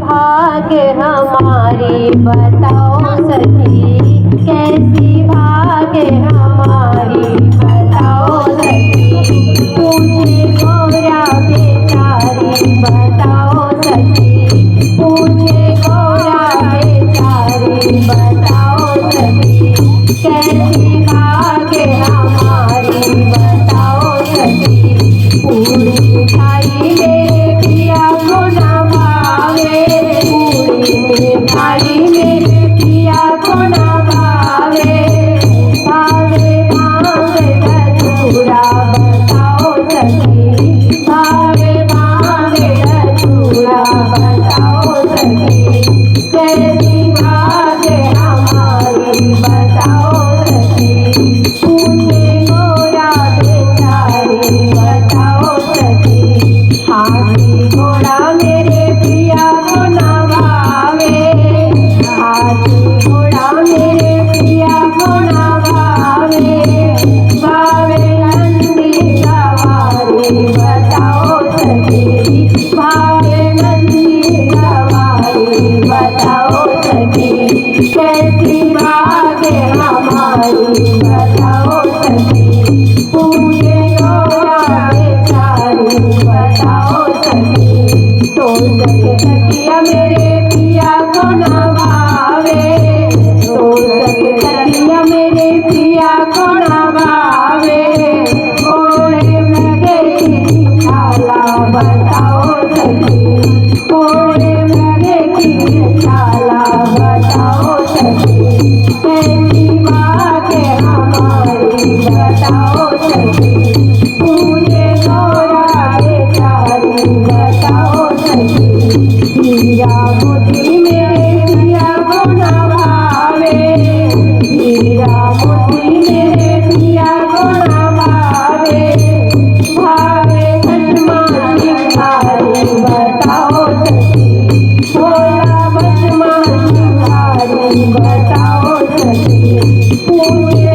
भाग्य हमारी बताओ सखी, कैसी भाग्य हमारी बताओ सखी। पूछे गौरा बेचारी बताओ सखी, पूछे गौरा बेचारी बताओ सखी, कैसी भाग्य हमारी बताओ सखी। पूरी मिठाई मेरे पिया को न भावे, पूरी मिठाई मेरे पिया को न भावे, भावे भांग धतूरा बताओ सखी, भावे भांग धतूरा बताओ सखी, कैसी भाग्य हमारी बताओ सखी। पूछे गौरा बेचारी बताओ सखी, हाथी घोड़ा मेरे पिया को न भावे, हाथी घोड़ा मेरे पिया को न भावे, भावे नंदी सवारी बताओ सखी, भावे नंदी सवारी बताओ सखी, कैसी भाग्य हमारी बताओ सखी। पूछे गौरा बेचारी बताओ सखी, तो सके सखिया मेरे पिया को न भावे, तो सके सखिया मेरे पिया को न भावे, घोड़े मृगे की छाला बताओ सखी, घोड़े मृगे की छाला बताओ सखी, कैसी भाग्य हमारी बताओ सखी। पूछे गौरा बेचारी बताओ सखी, हीरा मोती मेरे पिया को न भावे, हीरा मोती मेरे पिया को न भावे, भावे चश्मा शिकारी बताओ सखी, भोला चश्मा शिकारी बताओ सखी। पूछे